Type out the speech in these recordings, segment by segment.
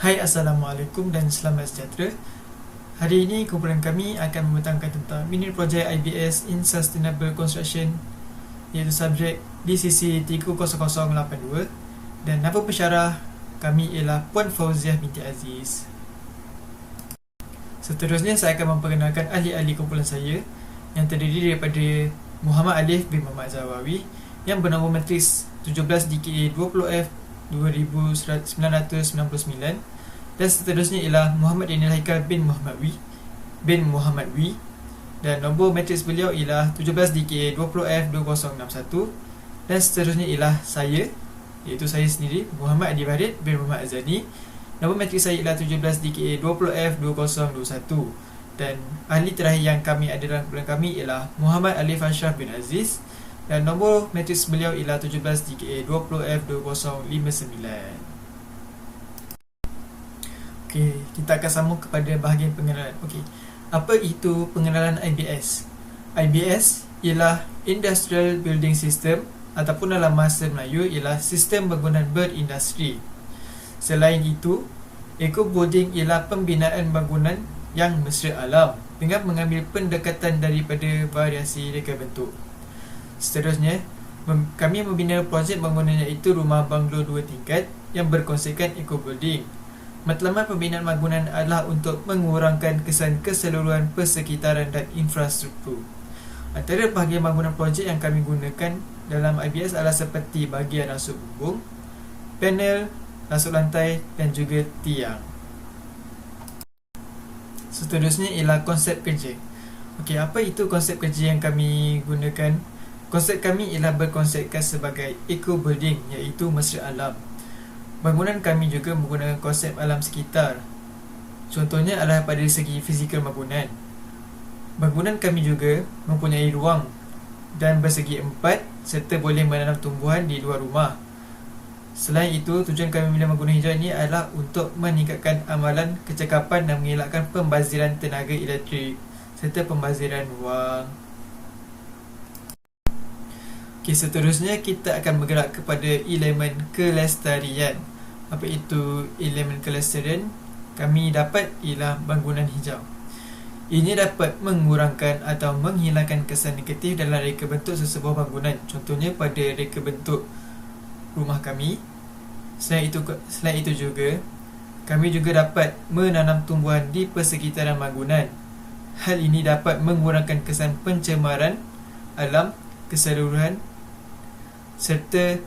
Hai, Assalamualaikum dan selamat sejahtera. Hari ini kumpulan kami akan membentangkan tentang mini project IBS in Sustainable Construction, iaitu subjek DCC 30082, dan nama pensyarah kami ialah Puan Fauziah binti Aziz. Seterusnya saya akan memperkenalkan ahli-ahli kumpulan saya yang terdiri daripada Muhammad Alif bin Muhammad Zawawi yang bernombor matriks 17 DKA 20F 2999, dan seterusnya ialah Muhammad Daniel Haikal bin Muhammad Wi dan nombor matriks beliau ialah 17 DKA 20F 2061, dan seterusnya ialah saya, iaitu saya sendiri Muhammad Adi Farid bin Muhammad Azani. Nombor matriks saya ialah 17 DKA 20F 2021, dan ahli terakhir yang kami ada dalam kumpulan kami ialah Muhammad Alif Ashraf bin Aziz, dan nombor matriks beliau ialah 17 DKA 20F 2059. Okey, kita akan sambung kepada bahagian pengenalan. Okey, apa itu pengenalan IBS? IBS ialah Industrial Building System, ataupun dalam bahasa Melayu ialah sistem bangunan berindustri. Selain itu, eco-building ialah pembinaan bangunan yang mesra alam dengan mengambil pendekatan daripada variasi reka bentuk. Seterusnya, kami membina projek bangunan iaitu rumah banglo 2 tingkat yang berkonsepkan eco-building. Matlamat pembinaan bangunan adalah untuk mengurangkan kesan keseluruhan persekitaran dan infrastruktur. Antara bahagian bangunan projek yang kami gunakan dalam IBS adalah seperti bahagian rasuk bumbung, panel, rasuk lantai dan juga tiang. Seterusnya ialah konsep kerja. Okey, apa itu konsep kerja yang kami gunakan? Konsep kami ialah berkonsepkan sebagai eco-building, iaitu mesra alam. Bangunan kami juga menggunakan konsep alam sekitar. Contohnya adalah pada segi fizikal bangunan. Bangunan kami juga mempunyai ruang dan bersegi 4 serta boleh menanam tumbuhan di luar rumah. Selain itu, tujuan kami memilih bangunan hijau ini adalah untuk meningkatkan amalan kecekapan dan mengelakkan pembaziran tenaga elektrik serta pembaziran wang. Okay, seterusnya kita akan bergerak kepada elemen kelestarian. Apa itu elemen kelestarian? Kami dapat ialah bangunan hijau. Ini dapat mengurangkan atau menghilangkan kesan negatif dalam reka bentuk sesebuah bangunan. Contohnya pada reka bentuk rumah kami. Selain itu juga, kami juga dapat menanam tumbuhan di persekitaran bangunan. Hal ini dapat mengurangkan kesan pencemaran alam keseluruhan serta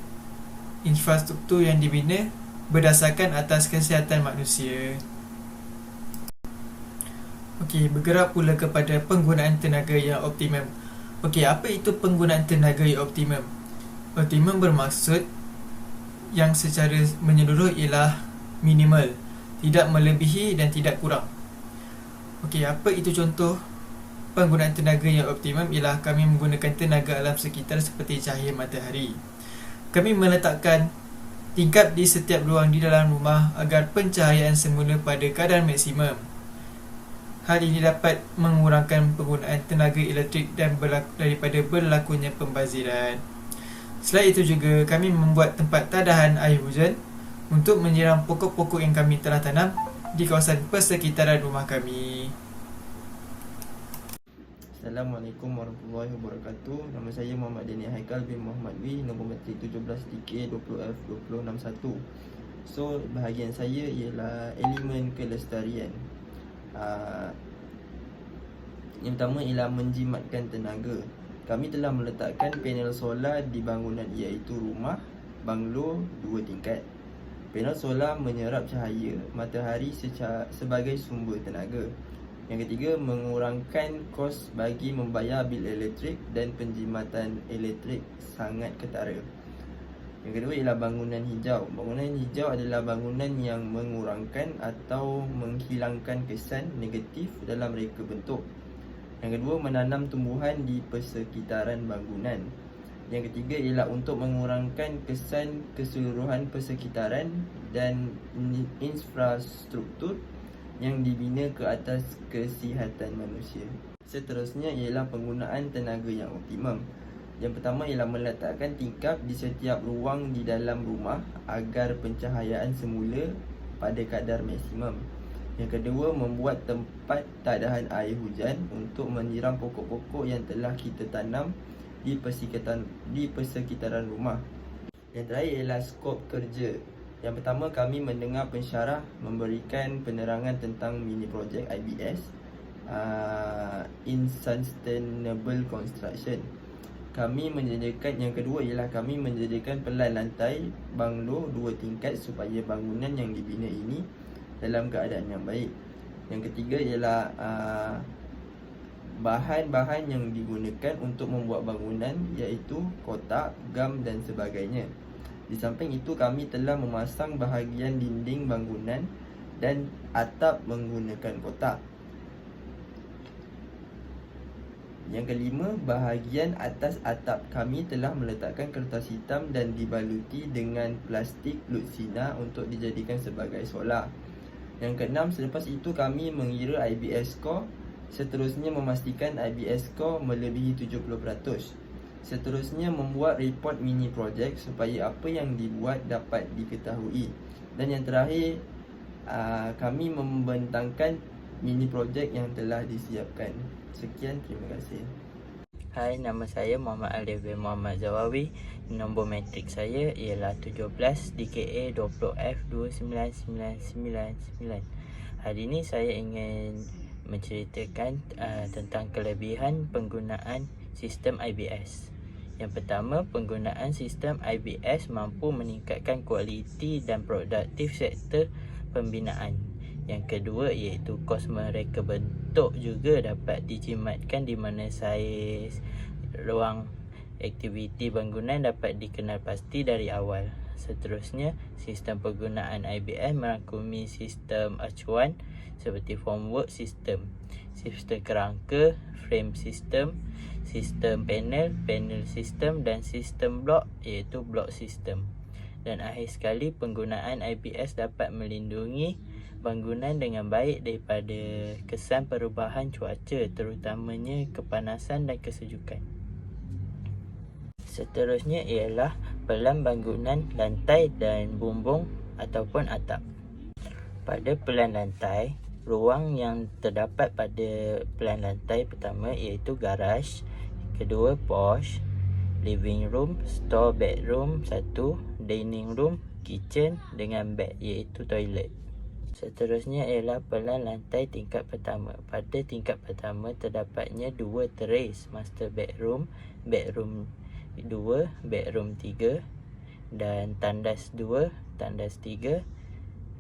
infrastruktur yang dibina berdasarkan atas kesihatan manusia. Okey, bergerak pula kepada penggunaan tenaga yang optimum. Okey, apa itu penggunaan tenaga yang optimum? Optimum bermaksud yang secara menyeluruh ialah minimal, tidak melebihi dan tidak kurang. Okey, apa itu contoh penggunaan tenaga yang optimum? Ialah kami menggunakan tenaga alam sekitar seperti cahaya matahari. Kami meletakkan tingkap di setiap ruang di dalam rumah agar pencahayaan semula pada kadar maksimum. Hal ini dapat mengurangkan penggunaan tenaga elektrik dan daripada berlakunya pembaziran. Selain itu juga, kami membuat tempat tadahan air hujan untuk menyiram pokok-pokok yang kami telah tanam di kawasan persekitaran rumah kami. Assalamualaikum warahmatullahi wabarakatuh. Nama saya Muhammad Daniel Haikal bin Muhammad Wi, nombor matrik 17 DKA 20F 2061. So, bahagian saya ialah elemen kelestarian. Yang pertama ialah menjimatkan tenaga. Kami telah meletakkan panel solar di bangunan iaitu rumah banglo 2 tingkat. Panel solar menyerap cahaya matahari sebagai sumber tenaga. Yang ketiga, mengurangkan kos bagi membayar bil elektrik dan penjimatan elektrik sangat ketara. Yang kedua ialah bangunan hijau. Bangunan hijau adalah bangunan yang mengurangkan atau menghilangkan kesan negatif dalam reka bentuk. Yang kedua, menanam tumbuhan di persekitaran bangunan. Yang ketiga ialah untuk mengurangkan kesan keseluruhan persekitaran dan infrastruktur yang dibina ke atas kesihatan manusia. Seterusnya ialah penggunaan tenaga yang optimum. Yang pertama ialah meletakkan tingkap di setiap ruang di dalam rumah agar pencahayaan semula pada kadar maksimum. Yang kedua, membuat tempat tak tahan air hujan untuk menyiram pokok-pokok yang telah kita tanam di persekitaran rumah. Yang terakhir ialah skop kerja. Yang pertama, kami mendengar pensyarah memberikan penerangan tentang mini project IBS in sustainable construction. Yang kedua ialah kami menyediakan pelan lantai banglo 2 tingkat supaya bangunan yang dibina ini dalam keadaan yang baik. Yang ketiga ialah bahan-bahan yang digunakan untuk membuat bangunan, iaitu kotak, gam dan sebagainya. Di samping itu, kami telah memasang bahagian dinding bangunan dan atap menggunakan kotak. Yang kelima, bahagian atas atap kami telah meletakkan kertas hitam dan dibaluti dengan plastik lutsina untuk dijadikan sebagai solar. Yang keenam, selepas itu kami mengira IBS score. Seterusnya, memastikan IBS score melebihi 70%. Seterusnya, membuat report mini project supaya apa yang dibuat dapat diketahui. Dan yang terakhir, kami membentangkan mini project yang telah disiapkan. Sekian, terima kasih. Hai, nama saya Muhammad Alif bin Muhammad Zawawi. Nombor matrik saya ialah 17 DKA 20F 29999. Hari ini saya ingin menceritakan tentang kelebihan penggunaan sistem IBS. Yang pertama, penggunaan sistem IBS mampu meningkatkan kualiti dan produktif sektor pembinaan. Yang kedua iaitu kos mereka bentuk juga dapat dijimatkan, di mana saiz ruang aktiviti bangunan dapat dikenal pasti dari awal. Seterusnya, sistem penggunaan IBS merangkumi sistem acuan seperti formwork system, sistem kerangka, frame system, sistem panel system dan sistem blok iaitu block system. Dan akhir sekali, penggunaan IBS dapat melindungi bangunan dengan baik daripada kesan perubahan cuaca, terutamanya kepanasan dan kesejukan. Seterusnya ialah pelan bangunan lantai dan bumbung ataupun atap. Pada pelan lantai, ruang yang terdapat pada pelan lantai pertama iaitu garaj, kedua porch, living room, store bedroom 1, dining room, kitchen dengan bed iaitu toilet. Seterusnya ialah pelan lantai tingkat pertama. Pada tingkat pertama terdapatnya 2 teres, master bedroom, bedroom 2, bedroom 3 dan tandas 2, tandas 3.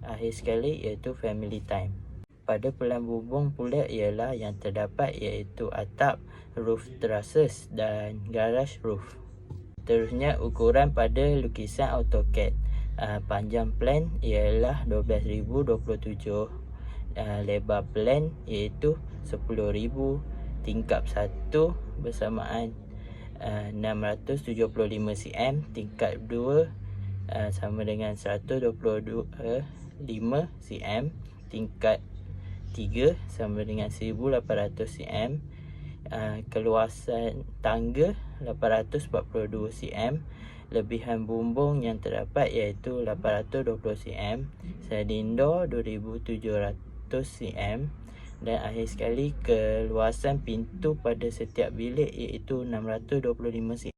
Akhir sekali iaitu family time. Pada pelan bumbung pula ialah yang terdapat iaitu atap, roof trusses dan garage roof. Seterusnya, ukuran pada lukisan AutoCAD. Panjang plan ialah 12,027, lebar plan iaitu 10,000, tingkap 1 bersamaan 675 cm, tingkap 2 sama dengan 125 cm, tingkat 3 sama dengan 1800 cm, keluasan tangga 842 cm, lebihan bumbung yang terdapat iaitu 820 cm, sedindo 2700 cm dan akhir sekali keluasan pintu pada setiap bilik iaitu 625 cm.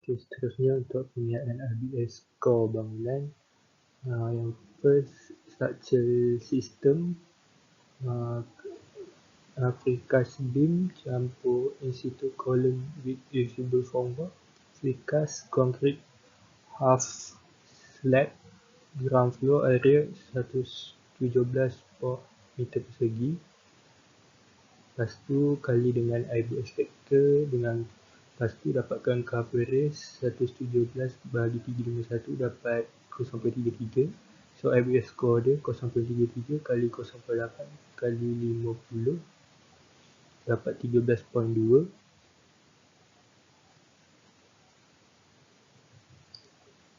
Seterusnya untuk penilaian IBS score bangunan, yang first, structure system, precast beam campur in situ column with usable formwork, precast concrete half slab, ground floor area 117 meter persegi. Lepas tu kali dengan IBS factor, lepas tu dapatkan coverage 117 bahagi 351 dapat 0.33. So IBS score dia 0.33 kali 0.8 kali 50 dapat 13.2.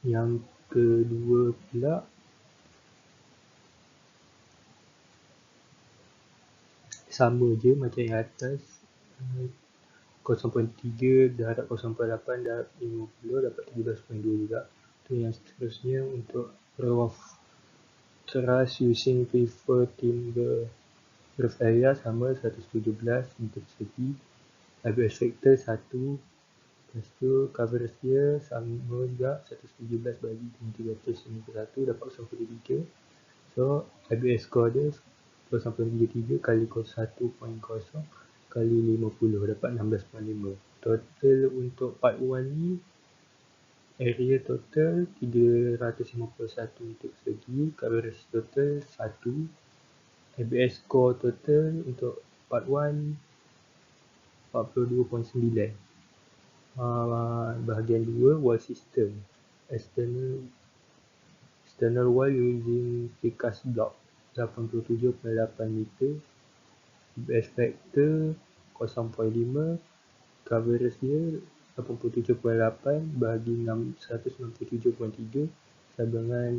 Yang kedua pula sama je macam yang atas, 0.3 darab 0.8 darab 50 dapat 13.2 juga. Tu yang seterusnya untuk roof Thrust using prefer timber roof area sama 117 meter persegi. ABS factor 1. Lepas tu coverage dia sama juga 117 bagi 351 dapat 0.3. So ABS score dia 0.33 kali 1.0 kali 50 dapat 16.5. Total untuk part 1 ni area total 351 meter persegi, coverage total 1. ABS score total untuk part 1 42.9. Bahagian 2 wall system. External wall using precast block 87.8 meter. ABS factor 0.5. Coverage dia 87.8 bagi 197.3 sama dengan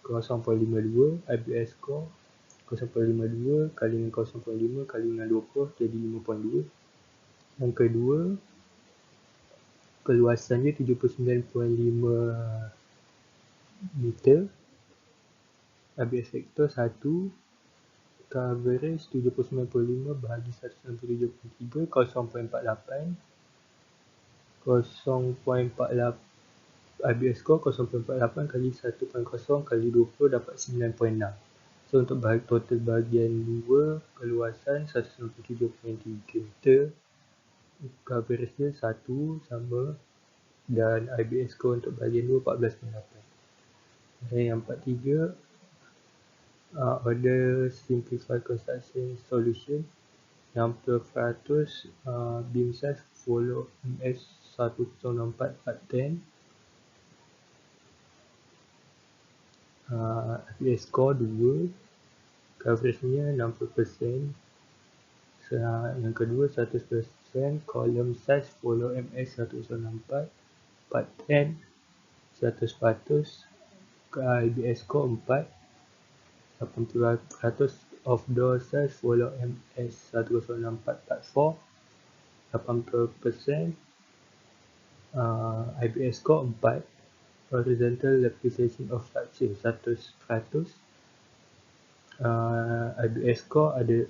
0.52. ABS score 0.52 kali dengan 0.5 kali dengan 20 jadi 5.2. Yang kedua, keluasan dia 79.5 meter. ABS factor 1. Coverage 79.5 bahagi 167.3 0.48. 0.48 ABS score 0.48 kali 1.0 kali 20 dapat 9.6. So untuk total bahagian 2 keluasan 167.3 meter, coverage dia 1 sama dan ABS score untuk bahagian 2 14.8. Dan yang part 3 order simplified construction solution 60% beam size follow MS 104 part 10. ABS score 2, coverage nya 60%. Yang kedua 100% column size follow MS 104 part 10 100%. ABS score 4. 80% of door size follow MS 104 part 4. 80%. ABS score 4. Horizontal representation of structure 100%. ABS score ada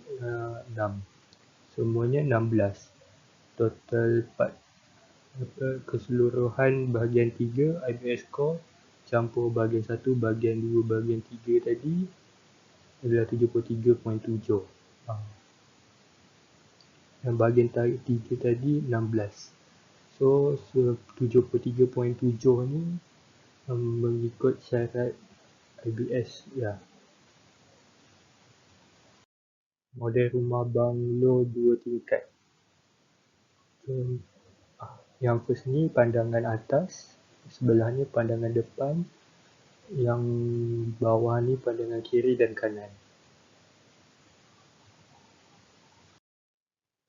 6. Semuanya 16. Total part keseluruhan bahagian 3 ABS score campur bahagian 1, bahagian 2, bahagian 3 tadi adalah 73.7. Yang bahagian 3 tadi 16. So 73.7 ni mengikut syarat ABS ya. Model rumah banglo 2 tingkat. So, yang first ni pandangan atas, sebelahnya pandangan depan, yang bawah ni pandangan kiri dan kanan.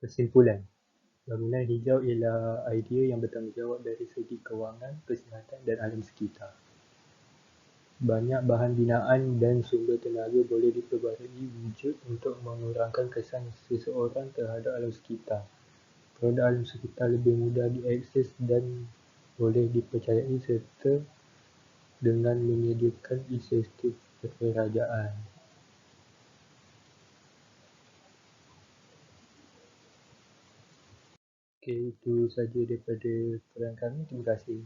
Kesimpulan, bangunan hijau ialah idea yang bertanggungjawab dari segi kewangan, kesihatan dan alam sekitar. Banyak bahan binaan dan sumber tenaga boleh diperbarui wujud untuk mengurangkan kesan seseorang terhadap alam sekitar. Produk alam sekitar lebih mudah diakses dan boleh dipercayai serta dengan menyediakan insentif kerajaan. Okey, itu saja daripada peran kami. Terima kasih.